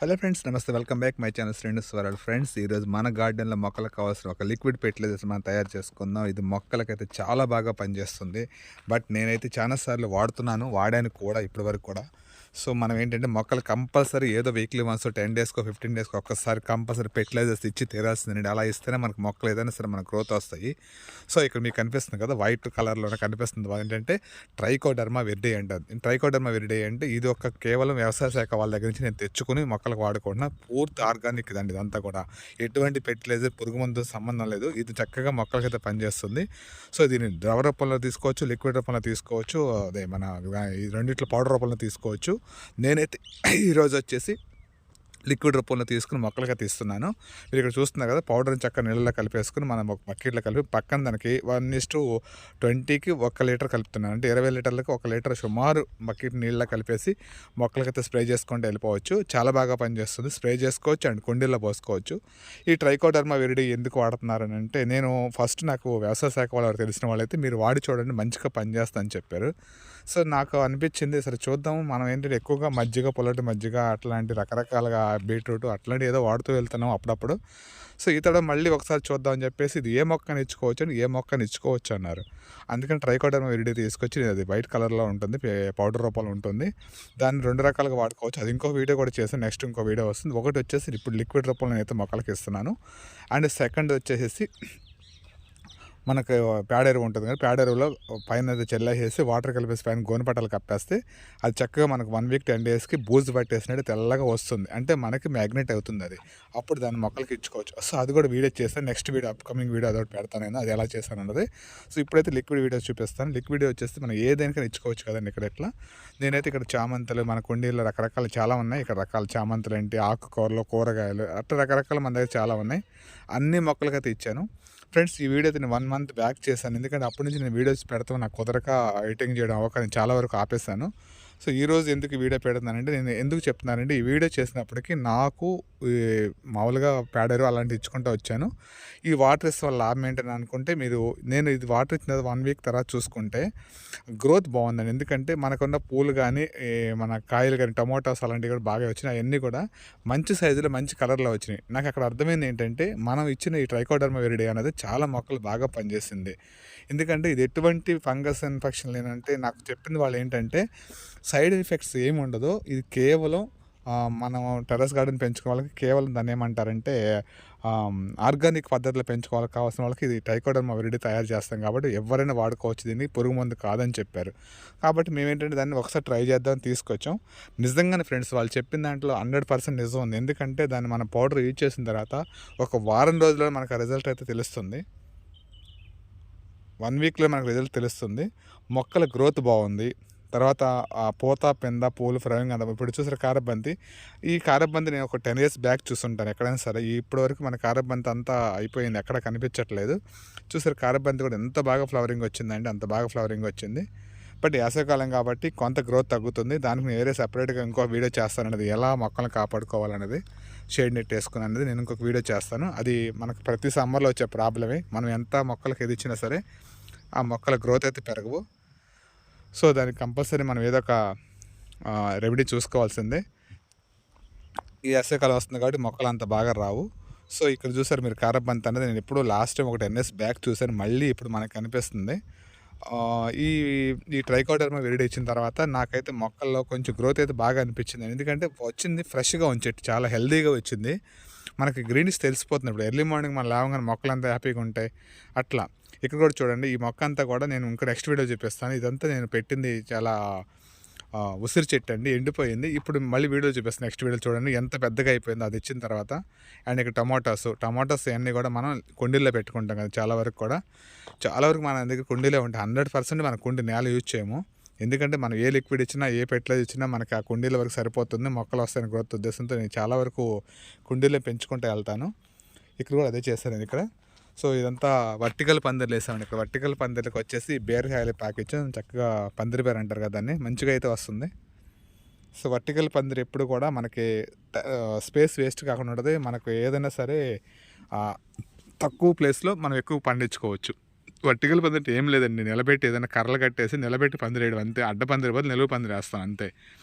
Hello friends, నమస్తే. Welcome back my channel Shrenu's world. Friends, ఈరోజు మన గార్డెన్లో మొక్కలకు కావాల్సిన ఒక లిక్విడ్ ఫెర్టిలైజర్స్ మనం తయారు చేసుకుందాం. ఇది మొక్కలకైతే చాలా బాగా పనిచేస్తుంది. బట్ నేనైతే చాలా సార్లు వాడాను కూడా ఇప్పటివరకు కూడా. సో మనం ఏంటంటే మొక్కలు కంపల్సరీ ఏదో వీక్లీ వన్స్ 10 డేస్కో 15 డేస్కో ఒక్కసారి కంపల్సరీ ఫెర్టిలైజర్స్ ఇచ్చి తీరాల్సిందండి. అలా ఇస్తేనే మనకు మొక్కలు ఏదైనా సరే మనకు గ్రోత్ వస్తాయి. సో ఇక్కడ మీకు కనిపిస్తుంది కదా, వైట్ కలర్లోనే కనిపిస్తుంది. ఏంటంటే ట్రైకోడర్మా విరిడి అంటారు. ట్రైకోడర్మా విరిడి అంటే ఇది ఒక కేవలం వ్యవసాయ శాఖ వాళ్ళ దగ్గర నుంచి నేను తెచ్చుకుని మొక్కలకు వాడుకుంటున్నా. పూర్తి ఆర్గానిక్ ఇదండి. ఇదంతా కూడా ఎటువంటి ఫెర్టిలైజర్, పురుగు మందు సంబంధం లేదు. ఇది చక్కగా మొక్కలకైతే పనిచేస్తుంది. సో దీన్ని ద్రవ రూపంలో తీసుకోవచ్చు, లిక్విడ్ రూపంలో తీసుకోవచ్చు, అదే మన ఈ రెండిట్లో పౌడర్ రూపంలో తీసుకోవచ్చు. నేనైతే ఈరోజు వచ్చేసి లిక్విడ్ రూపంలో తీసుకుని మొక్కలకైతే ఇస్తున్నాను. మీరు ఇక్కడ చూస్తున్నారు కదా, పౌడర్ని చక్కగా నీళ్ళలో కలిపేసుకుని మనం ఒక బకెట్లో కలిపి పక్కన దానికి 1:20కి 1 లీటర్ కలుపుతున్నాను. అంటే 20 లీటర్లకు 1 లీటర్ సుమారు బకెట్ నీళ్ళలో కలిపేసి మొక్కలకైతే స్ప్రే చేసుకుంటూ వెళ్ళిపోవచ్చు. చాలా బాగా పనిచేస్తుంది. స్ప్రే చేసుకోవచ్చు అండ్ కుండీల్లో పోసుకోవచ్చు. ఈ ట్రైకోడర్మా విరిడి ఎందుకు వాడుతున్నారని అంటే, నేను ఫస్ట్ నాకు వ్యవసాయ శాఖ వాళ్ళు తెలిసిన వాళ్ళైతే మీరు వాడి చూడండి మంచిగా పనిచేస్తా అని చెప్పారు. సో నాకు అనిపించింది, సరే చూద్దాము. మనం ఏంటంటే ఎక్కువగా మజ్జిగ, పుల్లటి మజ్జిగ, అట్లాంటి రకరకాలుగా బీట్రూట్ అట్లాంటి ఏదో వాడుతూ వెళ్తున్నాం అప్పుడప్పుడు. సో ఇతడు మళ్ళీ ఒకసారి చూద్దాం అని చెప్పేసి, ఇది ఏ మొక్కని ఇచ్చుకోవచ్చు అని, ఏ మొక్కని ఇచ్చుకోవచ్చు అన్నారు. అందుకని ట్రైకోడర్మా విరిడి తీసుకొచ్చి, అది వైట్ కలర్లో ఉంటుంది, పౌడర్ రూపంలో ఉంటుంది. దాన్ని 2 రకాలుగా వాడుకోవచ్చు. అది ఇంకో వీడియో కూడా చేస్తాను. నెక్స్ట్ ఇంకో వీడియో వస్తుంది. ఒకటి వచ్చేసి ఇప్పుడు లిక్విడ్ రూపంలో నేనైతే మొక్కలకి ఇస్తున్నాను. అండ్ సెకండ్ వచ్చేసి మనకు పేడ ఎరువు ఉంటుంది కదా, పేడ ఎరువులో పైన చెల్లేసేసి వాటర్ కలిపేసి పైన గోనెపట్టాలు కప్పేస్తే అది చక్కగా మనకు 1 వీక్ 10 డేస్కి బూజు పట్టేసినట్టు తెల్లగా వస్తుంది. అంటే మనకి మ్యాగ్నెట్ అవుతుంది అది. అప్పుడు దాన్ని మొక్కలకి ఇచ్చుకోవచ్చు. సో అది కూడా వీడియో చేస్తాను. నెక్స్ట్ వీడియో, అప్కమింగ్ వీడియో అదొకటి పెడతాను నేను, అది ఎలా చేశాను అన్నది. సో ఇప్పుడైతే లిక్విడ్ వీడియో చూపిస్తాను. లిక్విడ్ వచ్చేసి మనం ఏదైనా ఇచ్చుకోవచ్చు కదండి. ఇక్కడ ఎట్లా నేనైతే ఇక్కడ చామంతులు, మన కుండీల్లో రకరకాలు చాలా ఉన్నాయి. ఇక్కడ రకాల చామంతులు ఏంటి, ఆకుకూరలు, కూరగాయలు అట్లా రకరకాల మన దగ్గర చాలా ఉన్నాయి. అన్ని మొక్కలకైతే ఇచ్చాను. ఫ్రెండ్స్, ఈ వీడియో అయితే నేను 1 మంత్ బ్యాక్ చేశాను. ఎందుకంటే అప్పటి నుంచి నేను వీడియోస్ పెడతాను, నాకు కుదరక ఎడిటింగ్ చేయడం అవ్వక నేను చాలా వరకు ఆపేశాను. సో ఈరోజు ఎందుకు వీడియో పెడుతున్నానంటే, నేను ఎందుకు చెప్తున్నానంటే, ఈ వీడియో చేసినప్పటికీ నాకు మామూలుగా పేడరు అలాంటివి ఇచ్చుకుంటూ వచ్చాను. ఈ వాటర్ ఇస్తే వల్ల లాభం ఏంటని అనుకుంటే, నేను ఇది వాటర్ ఇచ్చిన 1 వీక్ తర్వాత చూసుకుంటే గ్రోత్ బాగుందండి. ఎందుకంటే మనకున్న పూలు కానీ, మన కాయలు కానీ, టొమాటోస్ అలాంటివి కూడా బాగా వచ్చినాయి. అవన్నీ కూడా మంచి సైజులో మంచి కలర్లో వచ్చినాయి. నాకు అక్కడ అర్థమైంది ఏంటంటే, మనం ఇచ్చిన ఈ ట్రైకోడర్మా విరిడి అనేది చాలా మొక్కలు బాగా పనిచేసింది. ఎందుకంటే ఇది ఎటువంటి ఫంగస్ ఇన్ఫెక్షన్ లేనంటే, నాకు చెప్పింది వాళ్ళు ఏంటంటే, సైడ్ ఎఫెక్ట్స్ ఏమి ఉండదు. ఇది కేవలం మనం టెర్రస్ గార్డెన్ పెంచుకోవాలకి కేవలం దాన్ని ఏమంటారంటే, ఆర్గానిక్ పద్ధతిలో పెంచుకోవాలి కావాల్సిన వాళ్ళకి ఇది ట్రైకోడర్మా విరిడి తయారు చేస్తాం కాబట్టి ఎవరైనా వాడుకోవచ్చు, దీన్ని పురుగు మందు కాదని చెప్పారు. కాబట్టి మేమేంటంటే దాన్ని ఒకసారి ట్రై చేద్దామని తీసుకొచ్చాం. నిజంగానే ఫ్రెండ్స్, వాళ్ళు చెప్పిన దాంట్లో 100% నిజం ఉంది. ఎందుకంటే దాన్ని మనం పౌడర్ యూజ్ చేసిన తర్వాత ఒక వారం రోజుల్లో మనకు ఆ రిజల్ట్ అయితే తెలుస్తుంది. 1 వీక్లో మనకు రిజల్ట్ తెలుస్తుంది. మొక్కల గ్రోత్ బాగుంది. తర్వాత ఆ పూత, పింద, పూలు, ఫ్లవరింగ్ అంతా. ఇప్పుడు చూసారు కారబంతి. ఈ కారబంతి నేను ఒక 10 ఇయర్స్ బ్యాక్ చూస్తుంటాను ఎక్కడైనా సరే. ఇప్పటివరకు మన కారబంతి అంతా అయిపోయింది, ఎక్కడ కనిపించట్లేదు. చూసారు కారబంతి కూడా ఎంత బాగా ఫ్లవరింగ్ వచ్చిందంటే అంత బాగా ఫ్లవరింగ్ వచ్చింది. బట్ వేసవికాలం కాబట్టి కొంత గ్రోత్ తగ్గుతుంది. దానికి నేను వేరే సపరేట్గా ఇంకో వీడియో చేస్తానన్నది, ఎలా మొక్కలను కాపాడుకోవాలనేది, షేడ్ నెట్ వేసుకుని అనేది నేను ఇంకొక వీడియో చేస్తాను. అది మనకు ప్రతి సమ్మర్లో వచ్చే ప్రాబ్లమే. మనం ఎంత మొక్కలకు ఎది ఇచ్చినా సరే ఆ మొక్కల గ్రోత్ అయితే పెరగవు. సో దానికి కంపల్సరీ మనం ఏదో ఒక రెమెడీ చూసుకోవాల్సిందే. ఈ వేసవికాలం వస్తుంది కాబట్టి మొక్కలు అంత బాగా రావు. సో ఇక్కడ చూసారు మీరు కారబంతి అనేది, నేను ఎప్పుడూ లాస్ట్ టైం ఒక 10 ఇయర్స్ బ్యాక్ చూశాను. మళ్ళీ ఇప్పుడు మనకు కనిపిస్తుంది. ఈ ఈ ట్రైకోడర్మా విరిడి ఇచ్చిన తర్వాత నాకైతే మొక్కల్లో కొంచెం గ్రోత్ అయితే బాగా అనిపించింది. ఎందుకంటే వచ్చింది ఫ్రెష్గా ఉంచెట్టు, చాలా హెల్దీగా వచ్చింది. మనకి గ్రీనిష్ తెలిసిపోతుంది. ఇప్పుడు ఎర్లీ మార్నింగ్ మనం లేవగానే మొక్కలంతా హ్యాపీగా ఉంటాయి. అట్లా ఇక్కడ కూడా చూడండి, ఈ మొక్క అంతా కూడా నేను ఇంకా నెక్స్ట్ వీడియో చూపిస్తాను. ఇదంతా నేను పెట్టింది చాలా ఉసిరి చెట్టు అండి, ఎండిపోయింది. ఇప్పుడు మళ్ళీ వీడియో చూపిస్తాను. నెక్స్ట్ వీడియో చూడండి ఎంత పెద్దగా అయిపోయిందో అది ఇచ్చిన తర్వాత. అండ్ ఇక్కడ టమాటోస్ అన్నీ కూడా మనం కుండీల్లో పెట్టుకుంటాం కదా, చాలా వరకు మన దగ్గర కుండీలే ఉంటాయి. 100% మన కుండీ నేల యూజ్ చేయము. ఎందుకంటే మనం ఏ లిక్విడ్ ఇచ్చినా, ఏ ఫెర్టిలైజర్ ఇచ్చినా మనకి ఆ కుండీల వరకు సరిపోతుంది. మొక్కలు వస్తాయని గ్రోత్ ఉద్దేశంతో నేను చాలా వరకు కుండీలో పెంచుకుంటూ వెళ్తాను. ఇక్కడ కూడా అదే చేస్తాను నేను ఇక్కడ. సో ఇదంతా వర్టికల్ పందిర్లు వేసామండి. ఇక్కడ వర్టికల్ పందిర్లకు వచ్చేసి బీరకాయలు ప్యాకెట్ చక్కగా పందిరి బేర్ అంటారు కదా, దాన్ని మంచిగా అయితే వస్తుంది. సో వర్టికల్ పందిరి ఎప్పుడు కూడా మనకి స్పేస్ వేస్ట్ కాకుండా ఉంటుంది. మనకు ఏదైనా సరే తక్కువ ప్లేస్లో మనం ఎక్కువ పండించుకోవచ్చు. వర్టికల్ పందిరి అంటే ఏం లేదండి, నిలబెట్టి ఏదైనా కర్రలు కట్టేసి నిలబెట్టి పందిరేయడం అంతే. అడ్డ పందిరి బదులు నిలువు పందిరి వేస్తాం అంతే.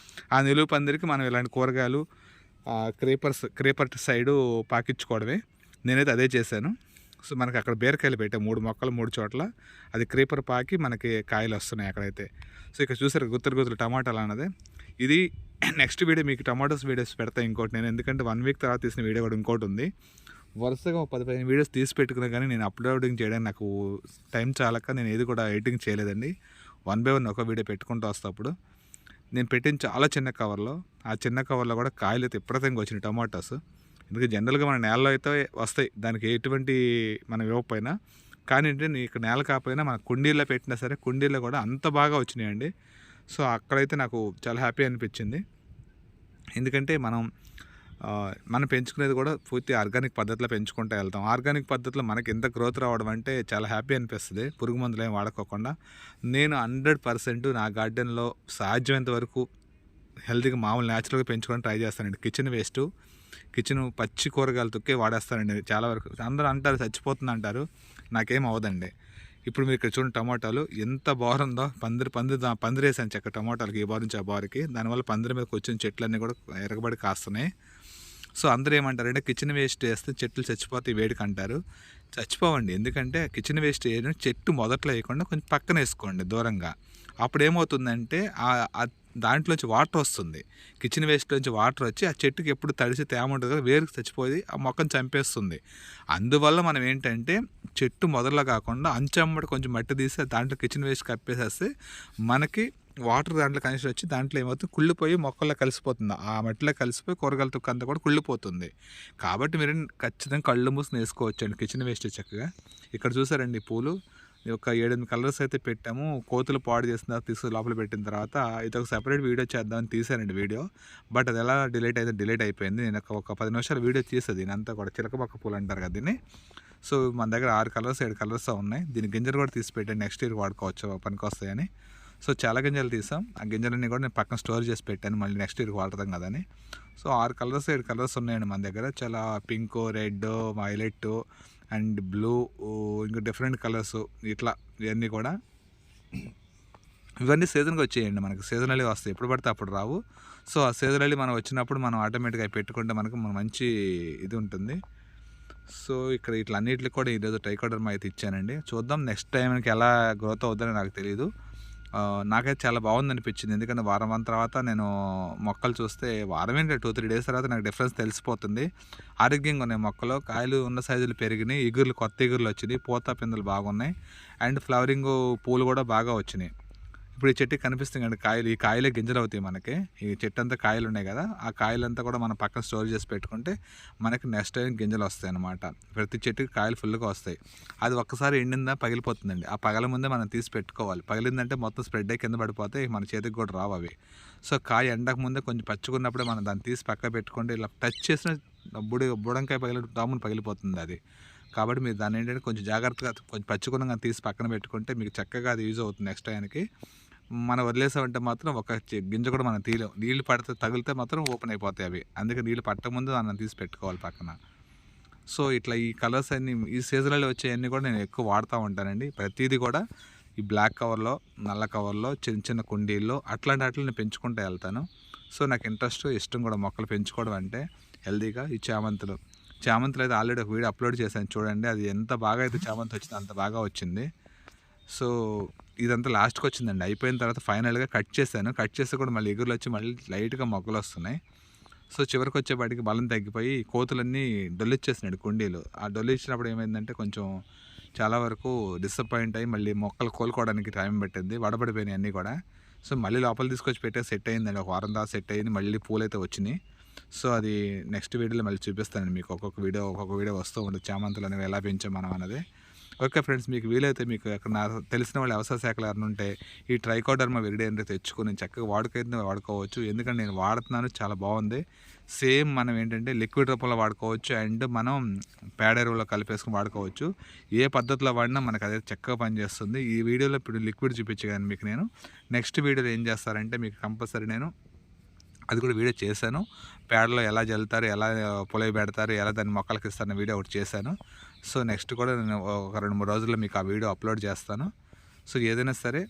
ఆ నిలువు పందిరికి మనం ఇలాంటి కూరగాయలు, క్రేపర్ సైడు పాకించుకోవడమే. నేనైతే అదే చేశాను. సో మనకి అక్కడ బీరకాయలు పెట్టాం 3 మొక్కలు 3 చోట్ల. అది క్రీపర్ పాకి మనకి కాయలు వస్తున్నాయి అక్కడైతే. సో ఇక్కడ చూసారు గుత్తులు టమాటాలు అన్నది. ఇది నెక్స్ట్ వీడియో మీకు టమాటోస్ వీడియోస్ పెడతా ఇంకోటి నేను, ఎందుకంటే 1 వీక్ తర్వాత తీసిన వీడియో కూడా ఇంకోటి ఉంది. వరుసగా 10-15 వీడియోస్ తీసి పెట్టుకున్నా కానీ నేను అప్లోడింగ్ చేయడానికి నాకు టైం చాలక నేను ఏది కూడా ఎడిటింగ్ చేయలేదండి. 1 బై 1 ఒక వీడియో పెట్టుకుంటూ వస్తా. అప్పుడు నేను పెట్టిన చాలా చిన్న కవర్లో, ఆ చిన్న కవర్లో కూడా కాయలు అయితే విపరీతంగా వచ్చినాయి టమాటాస్. ఎందుకంటే జనరల్గా మన నేలలో అయితే వస్తాయి, దానికి ఎటువంటి మనం ఇవ్వకపోయినా. కానీ ఏంటంటే ఇక్కడ నేల కాకపోయినా మన కుండీల్లో పెట్టినా సరే కుండీల్లో కూడా అంత బాగా వచ్చినాయండి. సో అక్కడైతే నాకు చాలా హ్యాపీ అనిపించింది. ఎందుకంటే మనం పెంచుకునేది కూడా పూర్తి ఆర్గానిక్ పద్ధతిలో పెంచుకుంటూ వెళ్తాం. ఆర్గానిక్ పద్ధతిలో మనకి ఎంత గ్రోత్ రావడం అంటే చాలా హ్యాపీ అనిపిస్తుంది, పురుగు మందులు ఏం వాడుకోకుండా. నేను 100% నా గార్డెన్లో సాధ్యమైనంత వరకు హెల్తీగా మామూలు న్యాచురల్గా పెంచుకొని ట్రై చేస్తానండి. కిచెన్ పచ్చి కూరగాయలు తొక్కే వాడేస్తానండి చాలా వరకు. అందరూ అంటారు చచ్చిపోతుంది అంటారు, నాకేం అవ్వదండి. ఇప్పుడు మీరు ఇక్కడ చూడండి టమాటాలు ఎంత బాగుందో. పందిరేసాను చెక్క టమాటాలకి, ఈ బారు నుంచి ఆ బారుకి. దానివల్ల పందిరి మీద వచ్చిన చెట్లన్నీ కూడా ఎరగబడి కాస్తున్నాయి. సో అందరూ ఏమంటారంటే కిచెన్ వేస్ట్ వేస్తే చెట్లు చచ్చిపోతాయి వేడికి అంటారు. చచ్చిపోవండి, ఎందుకంటే కిచెన్ వేస్ట్ వేయడం చెట్టు మొదట్లో వేయకుండా కొంచెం పక్కన వేసుకోండి దూరంగా. అప్పుడు ఏమవుతుందంటే దాంట్లోంచి వాటర్ వస్తుంది. కిచెన్ వేస్ట్లోంచి వాటర్ వచ్చి ఆ చెట్టుకి ఎప్పుడు తడిసి తేమ ఉంటుంది కదా, వేరుకు చచ్చిపోయి ఆ మొక్కను చంపేస్తుంది. అందువల్ల మనం ఏంటంటే చెట్టు మొదల్లో కాకుండా అంచమ్మడి కొంచెం మట్టి తీసి దాంట్లో కిచెన్ వేస్ట్ కప్పేసేస్తే మనకి వాటర్ దాంట్లో కనెక్షన్ వచ్చి దాంట్లో ఏమవుతుంది, కుళ్ళిపోయి మొక్కల్లో కలిసిపోతుంది. ఆ మట్టిలో కలిసిపోయి కూరగాయల తుక్కు అంతా కూడా కుళ్ళిపోతుంది. కాబట్టి మీరు ఖచ్చితంగా కళ్ళు మూసుకుని వేసుకోవచ్చండి కిచెన్ వేస్ట్ చక్కగా. ఇక్కడ చూసారండి పూలు ఒక 7-8 కలర్స్ అయితే పెట్టాము. కోతులు పాడు చేసిన తర్వాత తీసుకు లోపల పెట్టిన తర్వాత ఇది ఒక సెపరేట్ వీడియో చేద్దామని తీసానండి వీడియో. బట్ అది ఎలా డిలీట్ అయిపోయింది. నేను ఒక 10 నిమిషాలు వీడియో తీసేది దీనంతా కూడా. చిలకపక్క పూలు అంటారు కదా దీన్ని. సో మన దగ్గర 6 కలర్స్ 7 కలర్స్ ఉన్నాయి. దీని గింజలు కూడా తీసి పెట్టాను, నెక్స్ట్ ఇయర్ వాడుకోవచ్చు, పనికొస్తాయని. సో చాలా గింజలు తీసాం. ఆ గింజలన్నీ కూడా నేను పక్కన స్టోర్ చేసి పెట్టాను, మళ్ళీ నెక్స్ట్ ఇయర్కి వాడతాం కదని. సో 6 కలర్స్ 7 కలర్స్ ఉన్నాయండి మన దగ్గర. చాలా pink, red, violet and blue, ఇంకా డిఫరెంట్ కలర్స్ ఇట్లా ఇవన్నీ కూడా. ఇవన్నీ సీజన్కి వచ్చేయండి, మనకి సీజనల్లీ వస్తాయి, ఎప్పుడు పడితే అప్పుడు రావు. సో ఆ సీజనల్లీ మనం వచ్చినప్పుడు మనం ఆటోమేటిక్గా పెట్టుకుంటే మనకు మంచి ఇది ఉంటుంది. సో ఇక్కడ ఇట్లా అన్నిటికి కూడా ఈరోజు ట్రైకోడర్మా అయితే ఇచ్చానండి. చూద్దాం నెక్స్ట్ టైంకి ఎలా గ్రోత్ అవుతుందని నాకు తెలియదు. నాకైతే చాలా బాగుంది అనిపించింది. ఎందుకంటే వారం తర్వాత నేను మొక్కలు చూస్తే వారం ఏంటి 2-3 డేస్ తర్వాత నాకు డిఫరెన్స్ తెలిసిపోతుంది. ఆరోగ్యంగా ఉన్నాయి మొక్కలు, కాయలు ఉన్న సైజులు పెరిగినాయి, కొత్త ఇగుర్లు వచ్చినాయి, పూత పిందెలు బాగున్నాయి అండ్ ఫ్లవరింగ్ పూలు కూడా బాగా వచ్చినాయి. ఇప్పుడు ఈ చెట్టుకి కనిపిస్తుంది కండి కాయలు, ఈ కాయలే గింజలు అవుతాయి మనకి. ఈ చెట్టు అంతా కాయలు ఉన్నాయి కదా, ఆ కాయలంతా కూడా మనం పక్కన స్టోర్ చేసి పెట్టుకుంటే మనకి నెక్స్ట్ టైం గింజలు వస్తాయి అన్నమాట. ప్రతి చెట్టుకి కాయలు ఫుల్గా వస్తాయి. అది ఒక్కసారి ఎండిందా పగిలిపోతుందండి. ఆ పగల ముందే మనం తీసి పెట్టుకోవాలి. పగిలిందంటే మొత్తం స్ప్రెడ్ అయ్యి కింద పడిపోతే మన చేతికి కూడా రావు అవి. సో కాయ ఎండక ముందే కొంచెం పచ్చుకున్నప్పుడే మనం దాన్ని తీసి పక్క పెట్టుకుంటే ఇలా టచ్ చేసిన బుడంకాయ దామును పగిలిపోతుంది అది. కాబట్టి మీరు దాన్ని ఏంటంటే కొంచెం జాగ్రత్తగా కొంచెం పచ్చుకున్నగా తీసి పక్కన పెట్టుకుంటే మీకు చక్కగా అది యూజ్ అవుతుంది నెక్స్ట్ టైంకి. మనం వదిలేసామంటే మాత్రం ఒక గింజ కూడా మనం తీయలేం. నీళ్ళు పడితే తగిలితే మాత్రం ఓపెన్ అయిపోతాయి అవి. అందుకే నీళ్ళు పట్టకముందు దాన్ని తీసి పెట్టుకోవాలి పక్కన. సో ఇట్లా ఈ కలర్స్ అన్నీ ఈ సీజన్లో వచ్చేవన్నీ కూడా నేను ఎక్కువ వాడుతూ ఉంటానండి. ప్రతిదీ కూడా ఈ బ్లాక్ కవర్లో, నల్ల కవర్లో, చిన్న కుండీల్లో అట్లాంటి నేను పెంచుకుంటూ వెళ్తాను. సో నాకు ఇష్టం కూడా మొక్కలు పెంచుకోవడం అంటే హెల్తీగా. ఈ చామంతులు అయితే ఆల్రెడీ ఒక వీడియో అప్లోడ్ చేశాను చూడండి. అది ఎంత బాగా అయితే చామంతి వచ్చిందో అంత బాగా వచ్చింది. సో ఇదంతా లాస్ట్కి వచ్చిందండి. అయిపోయిన తర్వాత ఫైనల్గా కట్ చేస్తే కూడా మళ్ళీ ఎగురులు వచ్చి మళ్ళీ లైట్గా మొగ్గలు వస్తున్నాయి. సో చివరికి వచ్చేపాటికి బలం తగ్గిపోయి కోతులన్నీ డొల్లిచ్చేసినాడు కుండీలు. ఆ డొల్లిచ్చినప్పుడు ఏమైందంటే కొంచెం చాలా వరకు డిసప్పాయింట్ అయ్యి మళ్ళీ మొక్కలు కోలుకోవడానికి టైం పట్టింది, వడబడిపోయినాయి అన్నీ కూడా. సో మళ్ళీ లోపల తీసుకొచ్చి పెట్టే సెట్ అయిందండి, ఒక వారం దాకా సెట్ అయింది, మళ్ళీ పూలు అయితే వచ్చినాయి. సో అది నెక్స్ట్ వీడియోలో మళ్ళీ చూపిస్తాను మీకు. ఒక్కొక్క వీడియో వస్తూ ఉంటుంది చామంతులు అనేవి ఎలా పెంచాం మనం అనేది. ఓకే ఫ్రెండ్స్, మీకు వీలైతే మీకు ఎక్కడ తెలిసిన వాళ్ళు వ్యవసాయ శాఖలు ఎవరైనా ఉంటే ఈ ట్రైకోడర్మా విరిడి అనేది తెచ్చుకొని చక్కగా వాడుకోవచ్చు. ఎందుకంటే నేను వాడుతున్నాను, చాలా బాగుంది. సేమ్ మనం ఏంటంటే లిక్విడ్ రూపంలో వాడుకోవచ్చు అండ్ మనం పేడ ఎరువులో కలిపేసుకుని వాడుకోవచ్చు. ఏ పద్ధతిలో వాడినా మనకు అదే చక్కగా పనిచేస్తుంది. ఈ వీడియోలో ఇప్పుడు లిక్విడ్ చూపించగాను మీకు నేను. నెక్స్ట్ వీడియోలో ఏం చేస్తారంటే మీకు కంపల్సరీ నేను అది కూడా వీడియో చేశాను. పేడలో ఎలా జల్లుతారు, ఎలా పొలవి పెడతారు, ఎలా దాన్ని మొక్కలకి ఇస్తారన్న వీడియో ఒకటి చేశాను. సో నెక్స్ట్ కూడా నేను ఒక 2-3 రోజుల్లో మీకు ఆ వీడియో అప్లోడ్ చేస్తాను. సో ఏదైనా సరే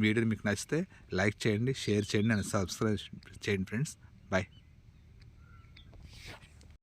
వీడియో మీకు నచ్చితే లైక్ చేయండి, షేర్ చేయండి అండ్ సబ్స్క్రైబ్ చేయండి ఫ్రెండ్స్. బాయ్.